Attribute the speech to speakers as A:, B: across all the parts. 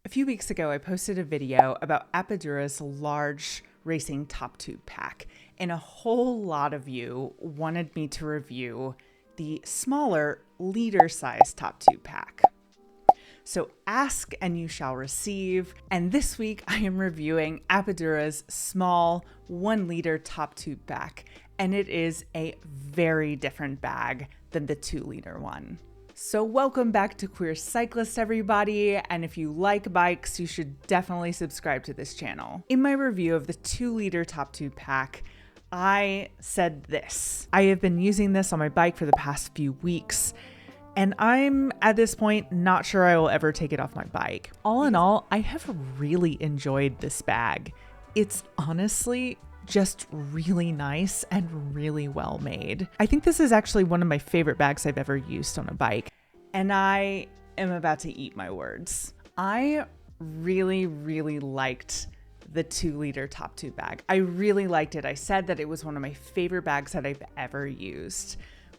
A: A few weeks ago, I posted a video about Apidura's large racing top tube pack, and a whole lot of you wanted me to review the smaller liter-sized top tube pack. So ask and you shall receive, and this week I am reviewing Apidura's small 1 liter top tube pack, and it is a very different bag than the 2 liter one. So welcome back to Queer Cyclist, everybody, and if you like bikes, you should definitely subscribe to this channel. In my review of the 2 liter top tube pack, I said this: I have been using this on my bike for the past few weeks, and I'm at this point not sure I will ever take it off my bike. All in all, I have really enjoyed this bag. It's honestly just really nice and really well made. I think this is actually one of my favorite bags I've ever used on a bike, and I am about to eat my words. I really liked the 2 liter top tube bag. I really liked it. I said that it was one of my favorite bags that I've ever used,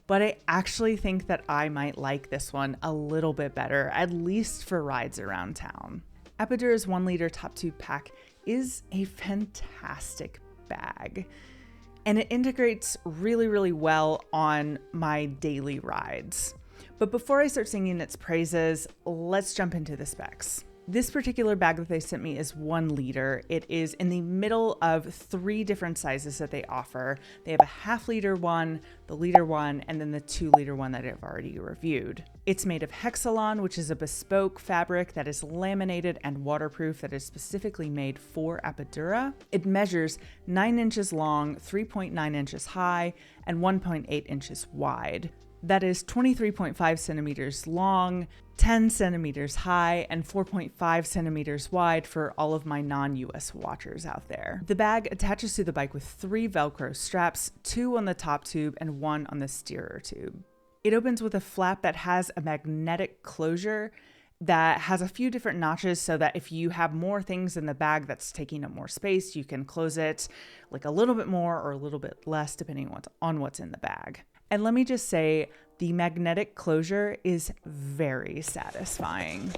A: but I actually think that I might like this one a little bit better, at least for rides around town. Apidura's 1 liter top tube pack is a fantastic bag, and it integrates really well on my daily rides. But before I start singing its praises, let's jump into the specs. This particular bag that they sent me is 1 liter. It is in the middle of 3 different sizes that they offer. They have a half liter one, the liter one, and then the 2 liter one that I've already reviewed. It's made of Hexalon, which is a bespoke fabric that is laminated and waterproof, that is specifically made for Apidura. It measures 9 inches long, 3.9 inches high, and 1.8 inches wide. That is 23.5 centimeters long, 10 centimeters high, and 4.5 centimeters wide for all of my non-US watchers out there. The bag attaches to the bike with 3 Velcro straps, 2 on the top tube and 1 on the steerer tube. It opens with a flap that has a magnetic closure that has a few different notches, so that if you have more things in the bag that's taking up more space, you can close it like a little bit more or a little bit less depending on what's in the bag. And let me just say, the magnetic closure is very satisfying.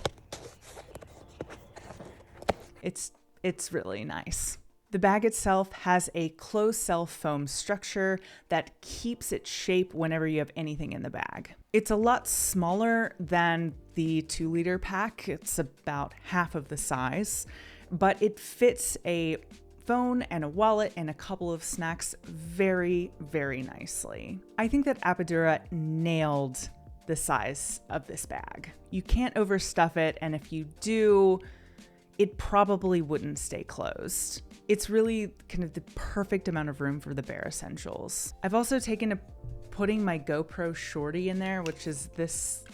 A: It's really nice. The bag itself has a closed cell foam structure that keeps its shape whenever you have anything in the bag. It's a lot smaller than the 2 liter pack. It's about half of the size, but it fits a phone and a wallet and a couple of snacks very nicely. I think that Apidura nailed the size of this bag. You can't overstuff it, and if you do, it probably wouldn't stay closed. It's really kind of the perfect amount of room for the bare essentials. I've also taken to putting my GoPro Shorty in there, which is this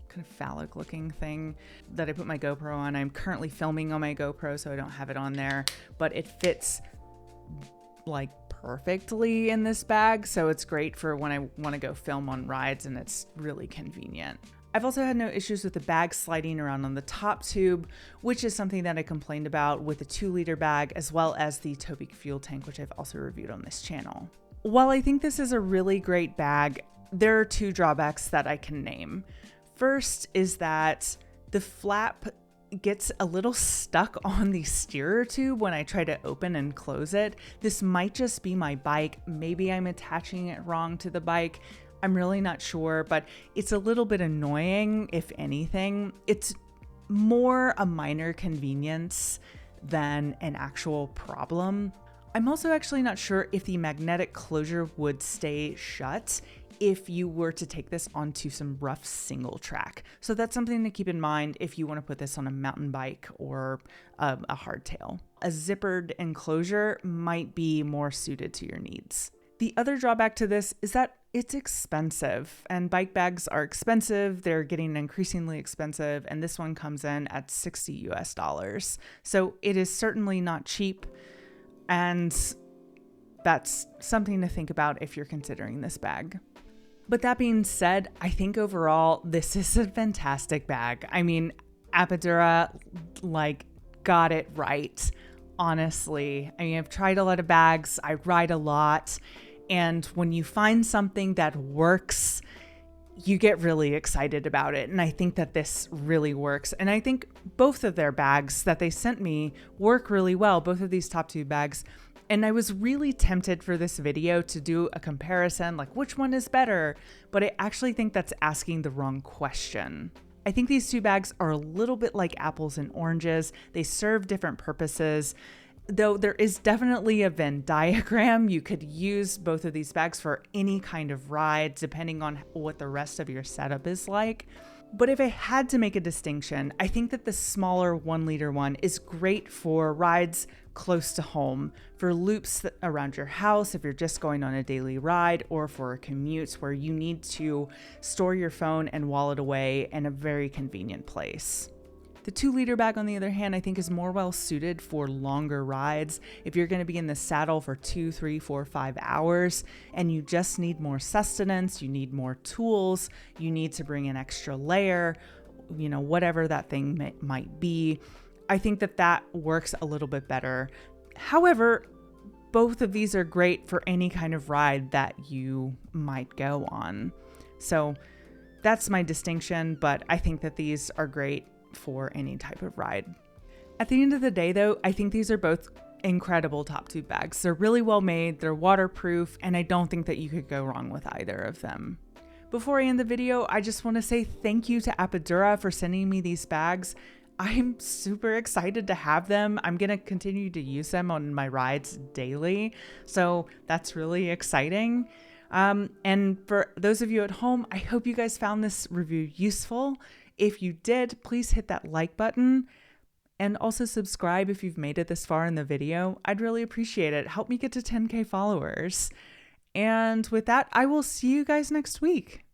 A: kind of phallic looking thing that I put my GoPro on. I'm currently filming on my GoPro, so I don't have it on there, but it fits like perfectly in this bag. So it's great for when I want to go film on rides, and it's really convenient. I've also had no issues with the bag sliding around on the top tube, which is something that I complained about with the 2 liter bag, as well as the Topeak fuel tank, which I've also reviewed on this channel. While I think this is a really great bag, there are 2 drawbacks that I can name. First is that the flap gets a little stuck on the steerer tube when I try to open and close it. This might just be my bike. Maybe I'm attaching it wrong to the bike. I'm really not sure, but it's a little bit annoying, if anything. It's more a minor convenience than an actual problem. I'm also actually not sure if the magnetic closure would stay shut if you were to take this onto some rough single track. So that's something to keep in mind if you want to put this on a mountain bike or a hardtail. A zippered enclosure might be more suited to your needs. The other drawback to this is that it's expensive, and bike bags are expensive. They're getting increasingly expensive, and this one comes in at $60 US. So it is certainly not cheap, and that's something to think about if you're considering this bag. But that being said, I think overall, this is a fantastic bag. I mean, Apidura, got it right, honestly. I mean, I've tried a lot of bags. I ride a lot. And when you find something that works, you get really excited about it. And I think that this really works. And I think both of their bags that they sent me work really well, both of these top tube bags. And I was really tempted for this video to do a comparison, like which one is better, but I actually think that's asking the wrong question. I think these two bags are a little bit like apples and oranges. They serve different purposes. Though there is definitely a Venn diagram, you could use both of these bags for any kind of ride, depending on what the rest of your setup is like. But if I had to make a distinction, I think that the smaller 1 liter one is great for rides close to home, for loops around your house, if you're just going on a daily ride, or for commutes where you need to store your phone and wallet away in a very convenient place. The 2 liter bag, on the other hand, I think is more well suited for longer rides. If you're going to be in the saddle for 2, 3, 4, 5 hours and you just need more sustenance, you need more tools, you need to bring an extra layer, whatever that thing might be, I think that works a little bit better. However, both of these are great for any kind of ride that you might go on. So that's my distinction, but I think that these are great for any type of ride. At the end of the day, though, I think these are both incredible top tube bags. They're really well made, they're waterproof, and I don't think that you could go wrong with either of them. Before I end the video, I just want to say thank you to Apidura for sending me these bags. I'm super excited to have them. I'm going to continue to use them on my rides daily, so that's really exciting. And for those of you at home, I hope you guys found this review useful. If you did, please hit that like button and also subscribe if you've made it this far in the video. I'd really appreciate it. Help me get to 10K followers. And with that, I will see you guys next week.